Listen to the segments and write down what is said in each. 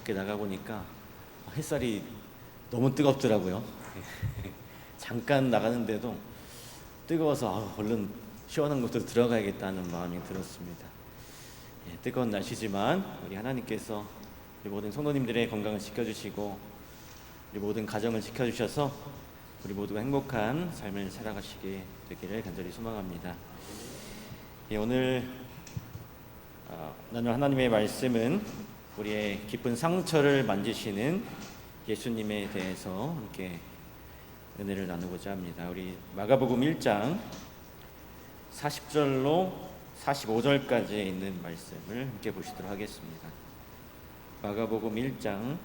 밖에 나가 보니까 햇살이 너무 뜨겁더라고요. 잠깐 나가는데도 뜨거워서 얼른 시원한 곳으로 들어가야겠다는 마음이 들었습니다. 뜨거운 날씨지만 우리 하나님께서 우리 모든 성도님들의 건강을 지켜주시고 우리 모든 가정을 지켜주셔서 우리 모두가 행복한 삶을 살아가시게 되기를 간절히 소망합니다. 오늘 나눌 하나님의 말씀은 우리의 깊은 상처를 만지시는 예수님에 대해서 함께 은혜를 나누고자 합니다. 우리 마가복음 1장 40절로 45절까지 있는 말씀을 함께 보시도록 하겠습니다. 마가복음 1장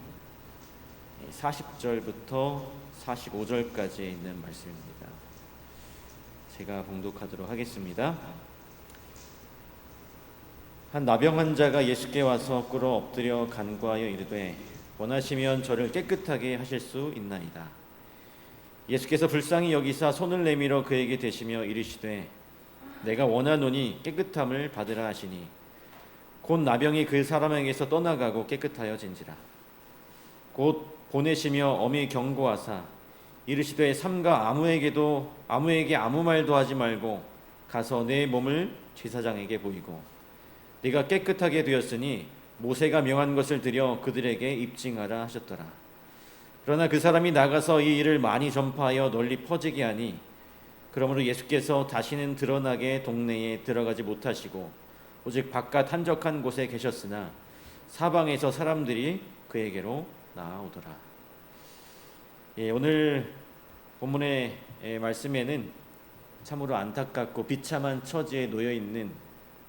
40절부터 45절까지 있는 말씀입니다. 제가 봉독하도록 하겠습니다. 한 나병 환자가 예수께 와서 꿇어 엎드려 간구하여 이르되 원하시면 저를 깨끗하게 하실 수 있나이다. 예수께서 불쌍히 여기사 손을 내밀어 그에게 대시며 이르시되 내가 원하노니 깨끗함을 받으라 하시니 곧 나병이 그 사람에게서 떠나가고 깨끗하여진지라. 곧 보내시며 엄히 경고하사 이르시되 삼가 아무에게 아무 말도 하지 말고 가서 내 몸을 제사장에게 보이고 네가 깨끗하게 되었으니 모세가 명한 것을 들여 그들에게 입증하라 하셨더라. 그러나 그 사람이 나가서 이 일을 많이 전파하여 널리 퍼지게 하니 그러므로 예수께서 다시는 드러나게 동네에 들어가지 못하시고 오직 바깥 한적한 곳에 계셨으나 사방에서 사람들이 그에게로 나아오더라. 오늘 본문의 말씀에는 참으로 안타깝고 비참한 처지에 놓여 있는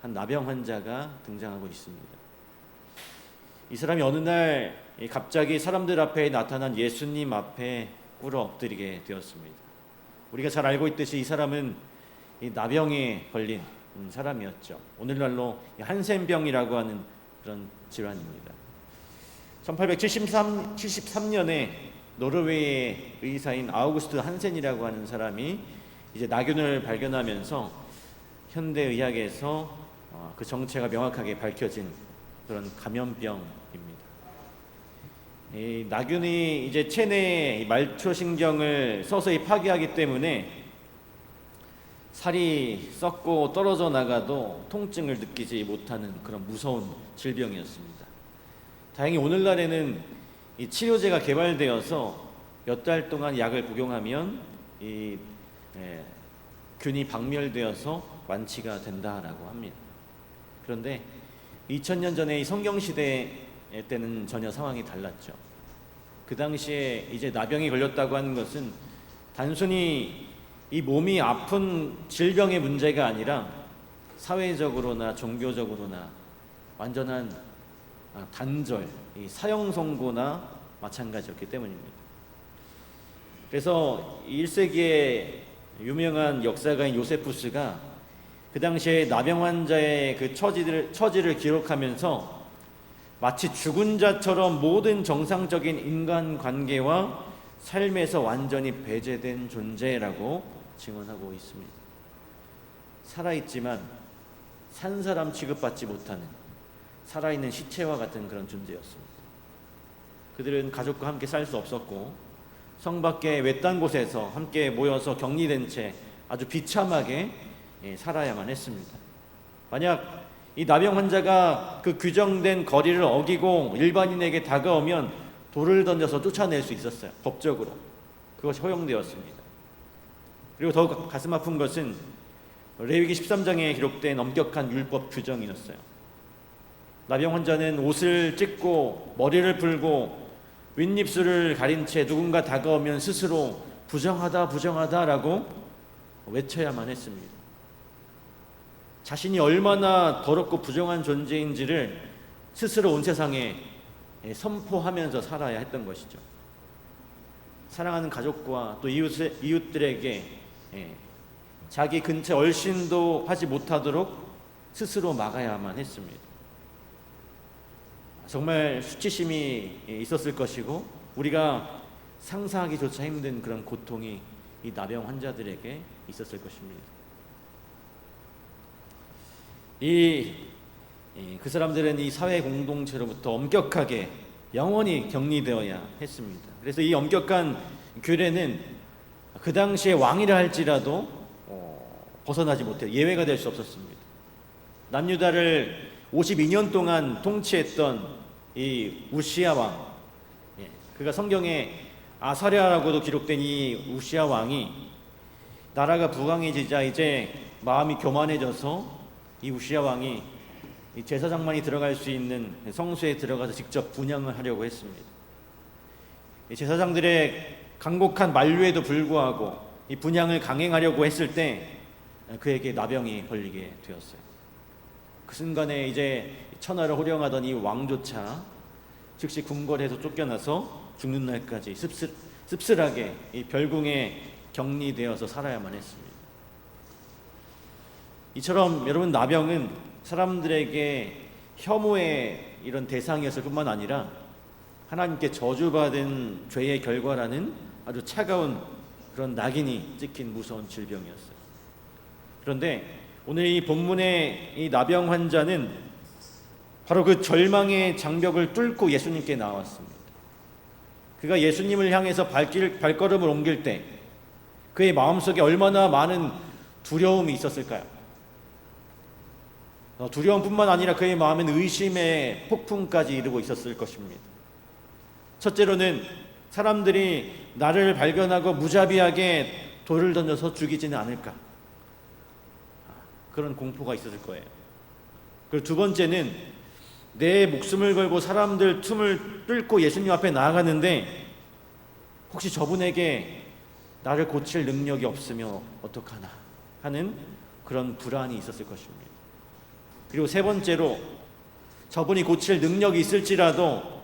한 나병 환자가 등장하고 있습니다. 이 사람이 어느 날 갑자기 사람들 앞에 나타난 예수님 앞에 꿇어 엎드리게 되었습니다. 우리가 잘 알고 있듯이 이 사람은 이 나병에 걸린 사람이었죠. 오늘날로 한센병이라고 하는 그런 질환입니다. 1873년에 노르웨이의 의사인 아우구스트 한센이라고 하는 사람이 이제 나균을 발견하면서 현대의학에서 그 정체가 명확하게 밝혀진 그런 감염병입니다. 이 나균이 이제 체내의 말초신경을 서서히 파괴하기 때문에 살이 썩고 떨어져 나가도 통증을 느끼지 못하는 그런 무서운 질병이었습니다. 다행히 오늘날에는 이 치료제가 개발되어서 몇 달 동안 약을 복용하면 이 균이 박멸되어서 완치가 된다라고 합니다. 그런데 2000년 전에 이 성경시대 때는 전혀 상황이 달랐죠. 그 당시에 이제 나병이 걸렸다고 하는 것은 단순히 이 몸이 아픈 질병의 문제가 아니라 사회적으로나 종교적으로나 완전한 단절, 이 사형 선고나 마찬가지였기 때문입니다. 그래서 1세기에 유명한 역사가인 요세푸스가 그 당시에 나병 환자의 그 처지를 기록하면서 마치 죽은 자처럼 모든 정상적인 인간관계와 삶에서 완전히 배제된 존재라고 증언하고 있습니다. 살아있지만 산 사람 취급받지 못하는 살아있는 시체와 같은 그런 존재였습니다. 그들은 가족과 함께 살 수 없었고 성 밖의 외딴 곳에서 함께 모여서 격리된 채 아주 비참하게 살아야만 했습니다. 만약 이 나병 환자가 그 규정된 거리를 어기고 일반인에게 다가오면 돌을 던져서 쫓아낼 수 있었어요. 법적으로. 그것이 허용되었습니다. 그리고 더욱 가슴 아픈 것은 레위기 13장에 기록된 엄격한 율법 규정이었어요. 나병 환자는 옷을 찢고 머리를 풀고 윗입술을 가린 채 누군가 다가오면 스스로 부정하다라고 외쳐야만 했습니다. 자신이 얼마나 더럽고 부정한 존재인지를 스스로 온 세상에 선포하면서 살아야 했던 것이죠. 사랑하는 가족과 또 이웃들에게 자기 근처 얼씬도 하지 못하도록 스스로 막아야만 했습니다. 정말 수치심이 있었을 것이고 우리가 상상하기조차 힘든 그런 고통이 이 나병 환자들에게 있었을 것입니다. 그 사람들은 이 사회 공동체로부터 엄격하게 영원히 격리되어야 했습니다. 그래서 이 엄격한 규례는 그 당시에 왕이라 할지라도 벗어나지 못해 예외가 될 수 없었습니다. 남유다를 52년 동안 통치했던 이 우시야 왕, 그가 성경에 아사랴라고도 기록된 이 우시야 왕이 나라가 부강해지자 이제 마음이 교만해져서 이 우시야 왕이 이 제사장만이 들어갈 수 있는 성소에 들어가서 직접 분향을 하려고 했습니다. 이 제사장들의 간곡한 만류에도 불구하고 이 분향을 강행하려고 했을 때 그에게 나병이 걸리게 되었어요. 그 순간에 이제 천하를 호령하던 이 왕조차 즉시 궁궐에서 쫓겨나서 죽는 날까지 씁쓸하게 이 별궁에 격리되어서 살아야만 했습니다. 이처럼 여러분, 나병은 사람들에게 혐오의 이런 대상이었을 뿐만 아니라 하나님께 저주받은 죄의 결과라는 아주 차가운 그런 낙인이 찍힌 무서운 질병이었어요. 그런데 오늘 이 본문의 이 나병 환자는 바로 그 절망의 장벽을 뚫고 예수님께 나왔습니다. 그가 예수님을 향해서 발걸음을 옮길 때 그의 마음속에 얼마나 많은 두려움이 있었을까요? 두려움뿐만 아니라 그의 마음엔 의심의 폭풍까지 이르고 있었을 것입니다. 첫째로는 사람들이 나를 발견하고 무자비하게 돌을 던져서 죽이지는 않을까, 그런 공포가 있었을 거예요. 그리고 두 번째는 내 목숨을 걸고 사람들 틈을 뚫고 예수님 앞에 나아가는데 혹시 저분에게 나를 고칠 능력이 없으면 어떡하나 하는 그런 불안이 있었을 것입니다. 그리고 세 번째로 저분이 고칠 능력이 있을지라도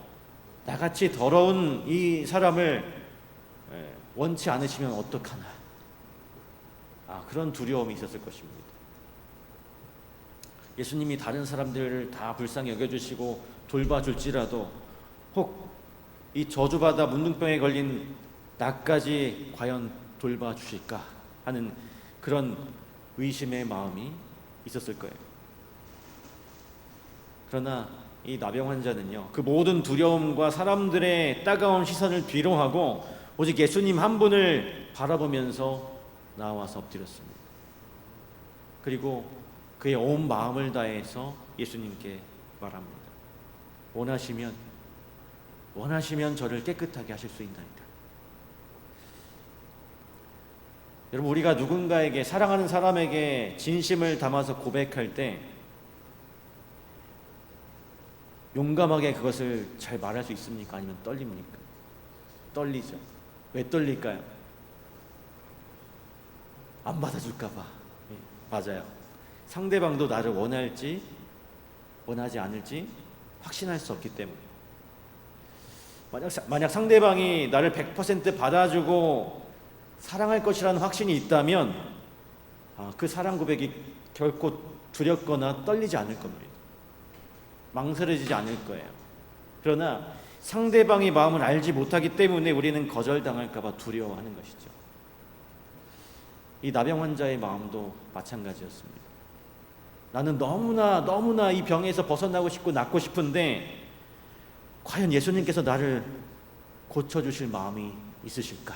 나같이 더러운 이 사람을 원치 않으시면 어떡하나, 그런 두려움이 있었을 것입니다. 예수님이 다른 사람들을 다 불쌍히 여겨주시고 돌봐줄지라도 혹 이 저주받아 문둥병에 걸린 나까지 과연 돌봐주실까 하는 그런 의심의 마음이 있었을 거예요. 그러나 이 나병 환자는요, 그 모든 두려움과 사람들의 따가운 시선을 뒤로하고 오직 예수님 한 분을 바라보면서 나와서 엎드렸습니다. 그리고 그의 온 마음을 다해서 예수님께 말합니다. 원하시면 저를 깨끗하게 하실 수 있나이다. 여러분, 우리가 누군가에게, 사랑하는 사람에게 진심을 담아서 고백할 때 용감하게 그것을 잘 말할 수 있습니까? 아니면 떨립니까? 떨리죠. 왜 떨릴까요? 안 받아줄까 봐. 맞아요. 상대방도 나를 원할지 원하지 않을지 확신할 수 없기 때문에. 만약 상대방이 나를 100% 받아주고 사랑할 것이라는 확신이 있다면 그 사랑 고백이 결코 두렵거나 떨리지 않을 겁니다. 망설여지지 않을 거예요. 그러나 상대방의 마음을 알지 못하기 때문에 우리는 거절당할까 봐 두려워하는 것이죠. 이 나병 환자의 마음도 마찬가지였습니다. 나는 너무나 이 병에서 벗어나고 싶고 낫고 싶은데 과연 예수님께서 나를 고쳐주실 마음이 있으실까?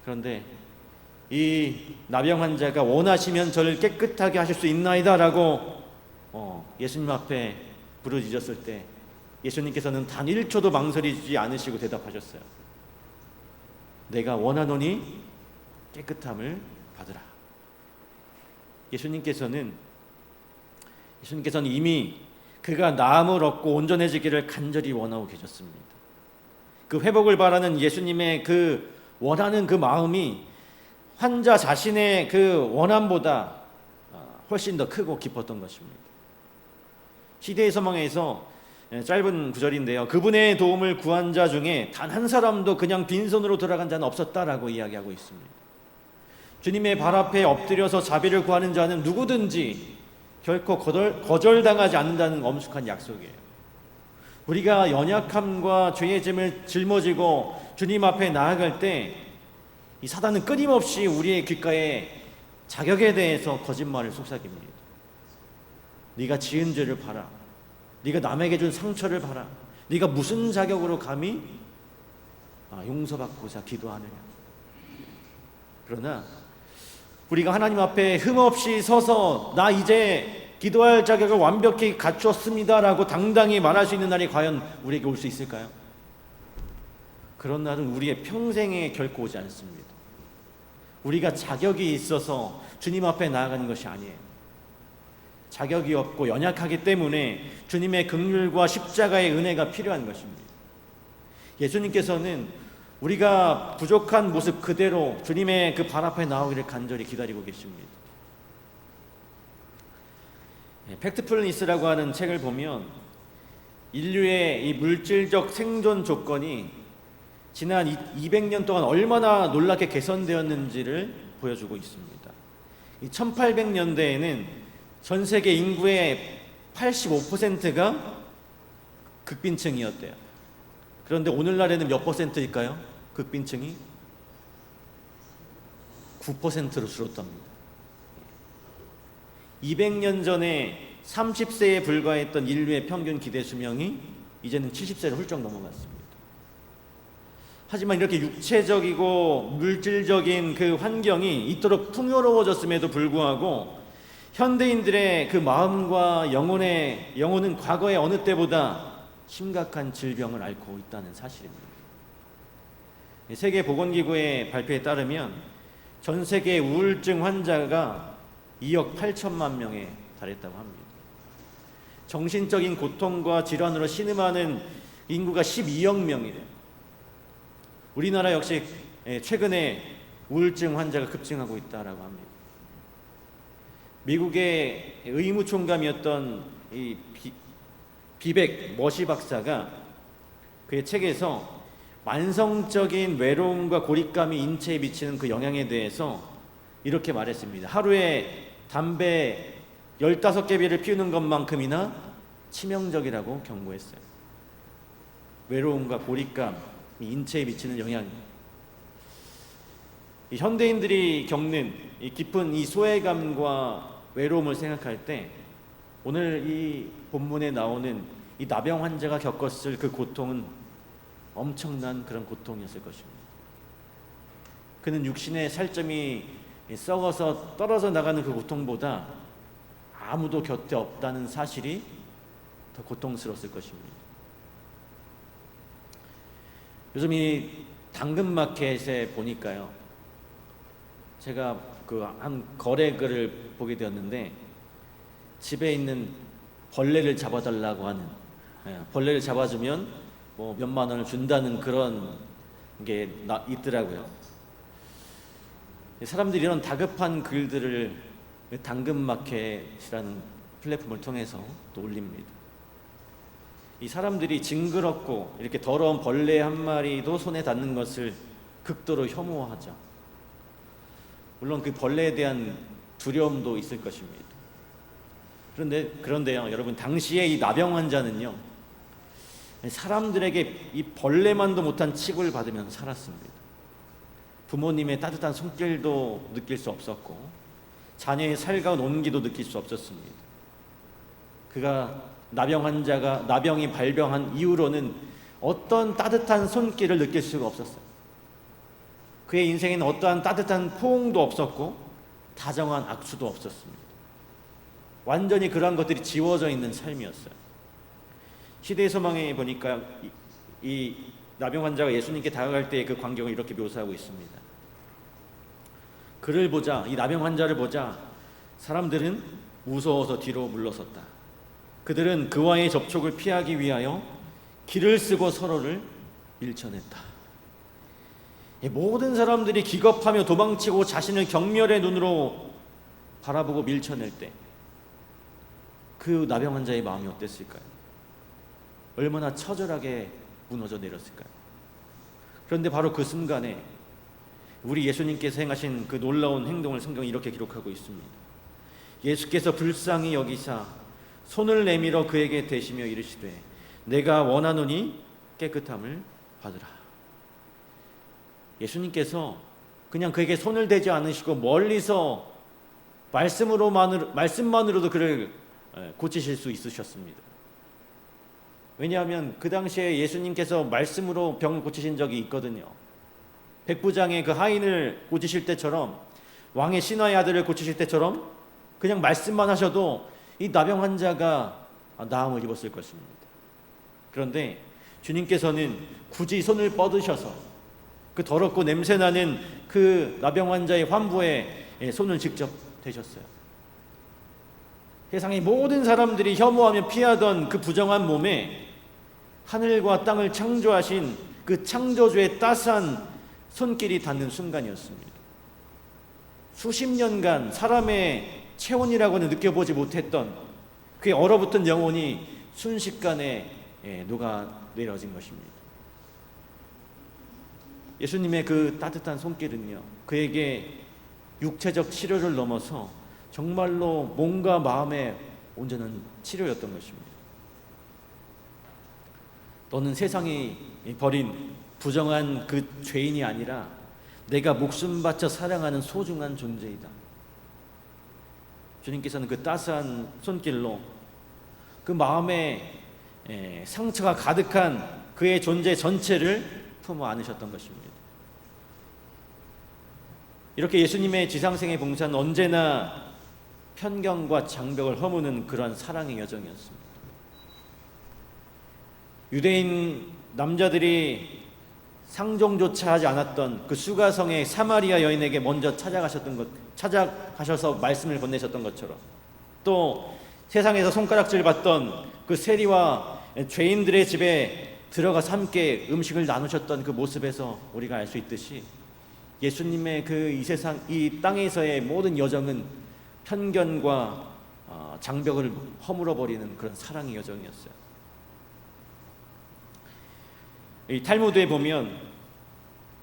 그런데 이 나병 환자가 원하시면 저를 깨끗하게 하실 수 있나이다 라고 예수님 앞에 부르짖었을 때 예수님께서는 단 1초도 망설이지 않으시고 대답하셨어요. 내가 원하노니 깨끗함을 받으라. 예수님께서는 이미 그가 나음을 얻고 온전해지기를 간절히 원하고 계셨습니다. 그 회복을 바라는 예수님의 그 원하는 그 마음이 환자 자신의 그 원함보다 훨씬 더 크고 깊었던 것입니다. 시대의 서망에서 짧은 구절인데요, 그분의 도움을 구한 자 중에 단 한 사람도 그냥 빈손으로 돌아간 자는 없었다라고 이야기하고 있습니다. 주님의 발 앞에 엎드려서 자비를 구하는 자는 누구든지 결코 거절당하지 않는다는 엄숙한 약속이에요. 우리가 연약함과 죄의 짐을 짊어지고 주님 앞에 나아갈 때 이 사단은 끊임없이 우리의 귓가에 자격에 대해서 거짓말을 속삭입니다. 네가 지은 죄를 봐라. 네가 남에게 준 상처를 봐라. 네가 무슨 자격으로 감히 용서받고자 기도하느냐. 그러나 우리가 하나님 앞에 흠없이 서서 나 이제 기도할 자격을 완벽히 갖췄습니다라고 당당히 말할 수 있는 날이 과연 우리에게 올 수 있을까요? 그런 날은 우리의 평생에 결코 오지 않습니다. 우리가 자격이 있어서 주님 앞에 나아가는 것이 아니에요. 자격이 없고 연약하기 때문에 주님의 긍휼과 십자가의 은혜가 필요한 것입니다. 예수님께서는 우리가 부족한 모습 그대로 주님의 그 발 앞에 나오기를 간절히 기다리고 계십니다. 팩트풀니스라고 하는 책을 보면 인류의 이 물질적 생존 조건이 지난 200년 동안 얼마나 놀랍게 개선되었는지를 보여주고 있습니다. 1800년대에는 전 세계 인구의 85%가 극빈층이었대요. 그런데 오늘날에는 몇 퍼센트일까요? 극빈층이 9%로 줄었답니다. 200년 전에 30세에 불과했던 인류의 평균 기대 수명이 이제는 70세를 훌쩍 넘어갔습니다. 하지만 이렇게 육체적이고 물질적인 그 환경이 이토록 풍요로워졌음에도 불구하고 현대인들의 그 마음과 영혼은 과거의 어느 때보다 심각한 질병을 앓고 있다는 사실입니다. 세계보건기구의 발표에 따르면 전 세계 우울증 환자가 2억 8천만 명에 달했다고 합니다. 정신적인 고통과 질환으로 신음하는 인구가 12억 명이래요. 우리나라 역시 최근에 우울증 환자가 급증하고 있다고 합니다. 미국의 의무총감이었던 이 비백 머시 박사가 그의 책에서 만성적인 외로움과 고립감이 인체에 미치는 그 영향에 대해서 이렇게 말했습니다. 하루에 담배 15개비를 피우는 것만큼이나 치명적이라고 경고했어요. 외로움과 고립감이 인체에 미치는 영향입니다. 이 현대인들이 겪는 이 깊은 이 소외감과 외로움을 생각할 때 오늘 이 본문에 나오는 이 나병 환자가 겪었을 그 고통은 엄청난 그런 고통이었을 것입니다. 그는 육신의 살점이 썩어서 떨어져 나가는 그 고통보다 아무도 곁에 없다는 사실이 더 고통스러웠을 것입니다. 요즘 이 당근마켓에 보니까요, 제가 그 한 거래글을 보게 되었는데 집에 있는 벌레를 잡아달라고 하는, 벌레를 잡아주면 뭐 몇만 원을 준다는 그런 게 있더라고요. 사람들이 이런 다급한 글들을 당근마켓이라는 플랫폼을 통해서 또 올립니다. 이 사람들이 징그럽고 이렇게 더러운 벌레 한 마리도 손에 닿는 것을 극도로 혐오하죠. 물론 그 벌레에 대한 두려움도 있을 것입니다. 그런데요, 여러분, 당시에 이 나병 환자는요, 사람들에게 이 벌레만도 못한 취급을 받으면서 살았습니다. 부모님의 따뜻한 손길도 느낄 수 없었고 자녀의 살가운 온기도 느낄 수 없었습니다. 그가 나병이 발병한 이후로는 어떤 따뜻한 손길을 느낄 수가 없었어요. 그의 인생에는 어떠한 따뜻한 포옹도 없었고 다정한 악수도 없었습니다. 완전히 그러한 것들이 지워져 있는 삶이었어요. 시대의 소망에 보니까 이 나병 환자가 예수님께 다가갈 때의 그 광경을 이렇게 묘사하고 있습니다. 그를 보자, 이 나병 환자를 보자 사람들은 무서워서 뒤로 물러섰다. 그들은 그와의 접촉을 피하기 위하여 길을 쓰고 서로를 밀쳐냈다. 모든 사람들이 기겁하며 도망치고 자신을 경멸의 눈으로 바라보고 밀쳐낼 때 그 나병 환자의 마음이 어땠을까요? 얼마나 처절하게 무너져 내렸을까요? 그런데 바로 그 순간에 우리 예수님께서 행하신 그 놀라운 행동을 성경이 이렇게 기록하고 있습니다. 예수께서 불쌍히 여기사 손을 내밀어 그에게 대시며 이르시되 내가 원하노니 깨끗함을 받으라. 예수님께서 그냥 그에게 손을 대지 않으시고 멀리서 말씀만으로도 그를 고치실 수 있으셨습니다. 왜냐하면 그 당시에 예수님께서 말씀으로 병을 고치신 적이 있거든요. 백부장의 그 하인을 고치실 때처럼, 왕의 신하의 아들을 고치실 때처럼 그냥 말씀만 하셔도 이 나병 환자가 나음을 입었을 것입니다. 그런데 주님께서는 굳이 손을 뻗으셔서 그 더럽고 냄새나는 그 나병 환자의 환부에 손을 직접 대셨어요. 세상의 모든 사람들이 혐오하며 피하던 그 부정한 몸에 하늘과 땅을 창조하신 그 창조주의 따스한 손길이 닿는 순간이었습니다. 수십 년간 사람의 체온이라고는 느껴보지 못했던 그의 얼어붙은 영혼이 순식간에 녹아내려진 것입니다. 예수님의 그 따뜻한 손길은요, 그에게 육체적 치료를 넘어서 정말로 몸과 마음의 온전한 치료였던 것입니다. 너는 세상이 버린 부정한 그 죄인이 아니라 내가 목숨 바쳐 사랑하는 소중한 존재이다. 주님께서는 그 따스한 손길로 그 마음에 상처가 가득한 그의 존재 전체를 품어 안으셨던 것입니다. 이렇게 예수님의 지상생의 봉사는 언제나 편견과 장벽을 허무는 그러한 사랑의 여정이었습니다. 유대인 남자들이 상종조차 하지 않았던 그 수가성의 사마리아 여인에게 먼저 찾아가셔서 말씀을 건네셨던 것처럼, 또 세상에서 손가락질 받던 그 세리와 죄인들의 집에 들어가서 함께 음식을 나누셨던 그 모습에서 우리가 알 수 있듯이 예수님의 그 이 세상, 이 땅에서의 모든 여정은 편견과 장벽을 허물어버리는 그런 사랑의 여정이었어요. 이 탈무드에 보면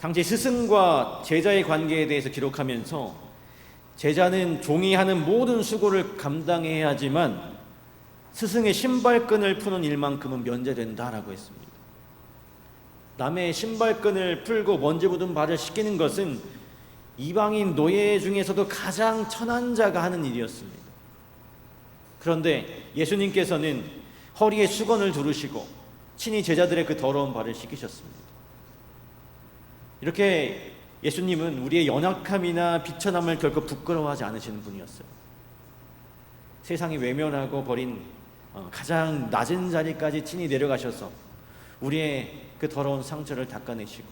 당시 스승과 제자의 관계에 대해서 기록하면서 제자는 종이 하는 모든 수고를 감당해야 하지만 스승의 신발끈을 푸는 일만큼은 면제된다라고 했습니다. 남의 신발끈을 풀고 먼지 묻은 발을 씻기는 것은 이방인 노예 중에서도 가장 천한 자가 하는 일이었습니다. 그런데 예수님께서는 허리에 수건을 두르시고 친히 제자들의 그 더러운 발을 씻기셨습니다. 이렇게 예수님은 우리의 연약함이나 비천함을 결코 부끄러워하지 않으시는 분이었어요. 세상이 외면하고 버린 가장 낮은 자리까지 친히 내려가셔서 우리의 그 더러운 상처를 닦아내시고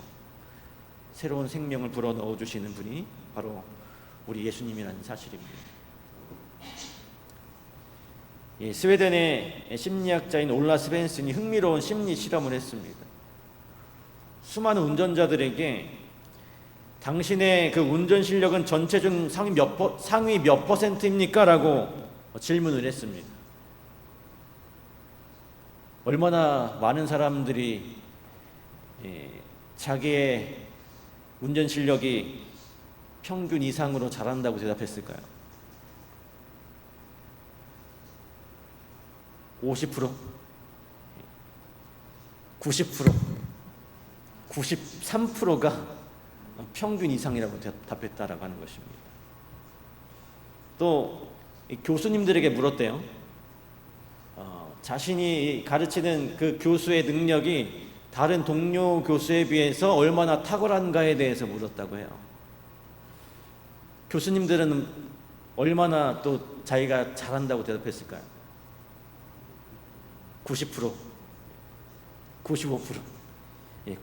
새로운 생명을 불어넣어 주시는 분이 바로 우리 예수님이라는 사실입니다. 스웨덴의 심리학자인 올라 스벤슨이 흥미로운 심리 실험을 했습니다. 수많은 운전자들에게 당신의 그 운전 실력은 전체 중 상위 몇 %입니까? 라고 질문을 했습니다. 얼마나 많은 사람들이 자기의 운전 실력이 평균 이상으로 잘한다고 대답했을까요? 50%? 90%? 93%가 평균 이상이라고 답했다라고 하는 것입니다. 또 교수님들에게 물었대요. 자신이 가르치는 그 교수의 능력이 다른 동료 교수에 비해서 얼마나 탁월한가에 대해서 물었다고 해요. 교수님들은 얼마나 또 자기가 잘한다고 대답했을까요? 90%, 95%,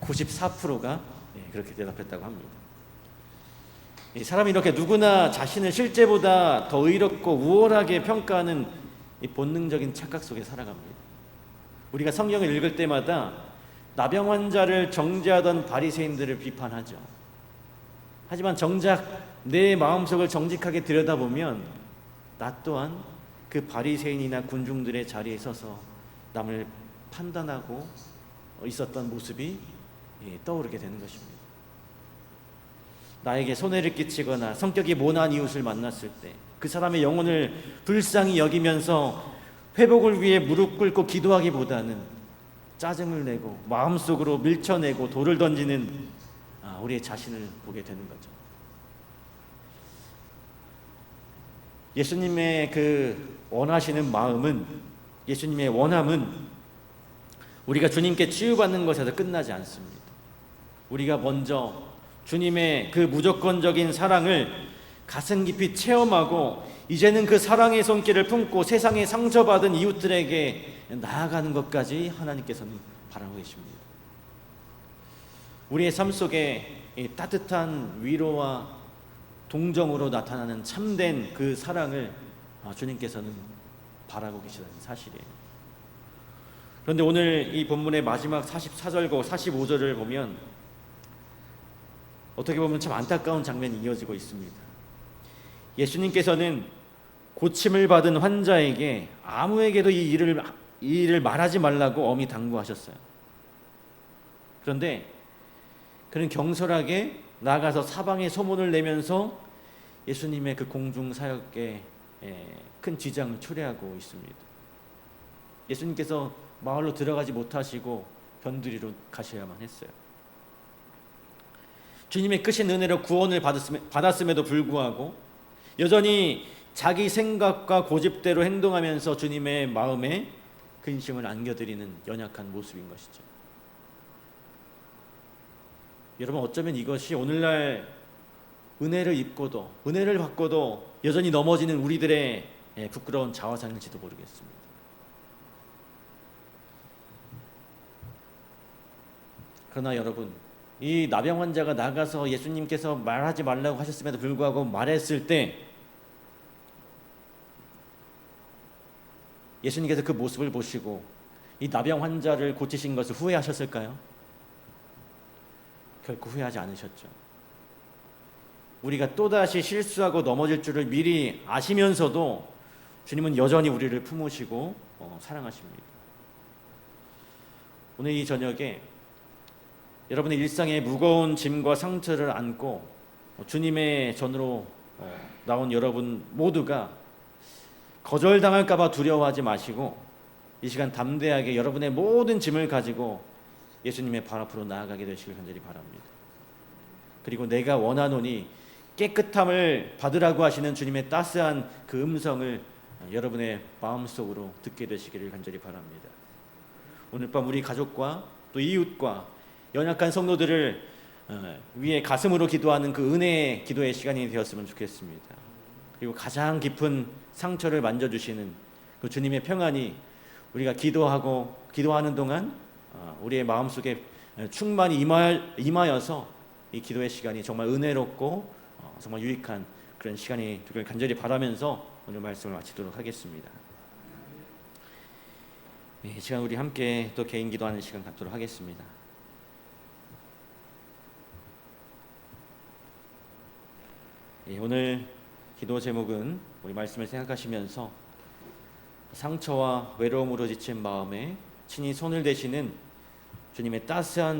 94%가 그렇게 대답했다고 합니다. 사람이 이렇게 누구나 자신을 실제보다 더 의롭고 우월하게 평가하는 이 본능적인 착각 속에 살아갑니다. 우리가 성경을 읽을 때마다 나병 환자를 정죄하던 바리새인들을 비판하죠. 하지만 정작 내 마음속을 정직하게 들여다보면 나 또한 그 바리새인이나 군중들의 자리에 서서 남을 판단하고 있었던 모습이 떠오르게 되는 것입니다. 나에게 손해를 끼치거나 성격이 모난 이웃을 만났을 때 그 사람의 영혼을 불쌍히 여기면서 회복을 위해 무릎 꿇고 기도하기보다는 짜증을 내고 마음속으로 밀쳐내고 돌을 던지는 우리의 자신을 보게 되는 거죠. 예수님의 그 원하시는 마음은, 예수님의 원함은 우리가 주님께 치유받는 것에서 끝나지 않습니다. 우리가 먼저 주님의 그 무조건적인 사랑을 가슴 깊이 체험하고 이제는 그 사랑의 손길을 품고 세상에 상처받은 이웃들에게 나아가는 것까지 하나님께서는 바라고 계십니다. 우리의 삶 속에 이 따뜻한 위로와 동정으로 나타나는 참된 그 사랑을 주님께서는 바라고 계시다는 사실이에요. 그런데 오늘 이 본문의 마지막 44절과 45절을 보면 어떻게 보면 참 안타까운 장면이 이어지고 있습니다. 예수님께서는 고침을 받은 환자에게 아무에게도 이 일을 말하지 말라고 엄히 당부하셨어요. 그런데 그는 경솔하게 나가서 사방에 소문을 내면서 예수님의 그 공중 사역에 큰 지장을 초래하고 있습니다. 예수님께서 마을로 들어가지 못하시고 변두리로 가셔야만 했어요. 주님의 크신 은혜로 구원을 받았음에도 불구하고 여전히 자기 생각과 고집대로 행동하면서 주님의 마음에 근심을 안겨드리는 연약한 모습인 것이죠. 여러분, 어쩌면 이것이 오늘날 은혜를 입고도 은혜를 받고도 여전히 넘어지는 우리들의 부끄러운 자화상일지도 모르겠습니다. 그러나 여러분, 이 나병 환자가 나가서 예수님께서 말하지 말라고 하셨음에도 불구하고 말했을 때 예수님께서 그 모습을 보시고 이 나병 환자를 고치신 것을 후회하셨을까요? 결코 후회하지 않으셨죠. 우리가 또다시 실수하고 넘어질 줄을 미리 아시면서도 주님은 여전히 우리를 품으시고 사랑하십니다. 오늘 이 저녁에 여러분의 일상의 무거운 짐과 상처를 안고 주님의 전으로 나온 여러분 모두가 거절당할까 봐 두려워하지 마시고 이 시간 담대하게 여러분의 모든 짐을 가지고 예수님의 발 앞으로 나아가게 되시길 간절히 바랍니다. 그리고 내가 원하노니 깨끗함을 받으라고 하시는 주님의 따스한 그 음성을 여러분의 마음속으로 듣게 되시기를 간절히 바랍니다. 오늘 밤 우리 가족과 또 이웃과 연약한 성도들을 위해 가슴으로 기도하는 그 은혜의 기도의 시간이 되었으면 좋겠습니다. 그리고 가장 깊은 상처를 만져주시는 그 주님의 평안이 우리가 기도하는 동안 우리의 마음속에 충만히 임하여서 이 기도의 시간이 정말 은혜롭고 정말 유익한 그런 시간이 되길 간절히 바라면서 오늘 말씀을 마치도록 하겠습니다. 이 시간 우리 함께 또 개인 기도하는 시간 갖도록 하겠습니다. 오늘 기도 제목은 우리 말씀을 생각하시면서 상처와 외로움으로 지친 마음에 친히 손을 대시는 주님의 따스한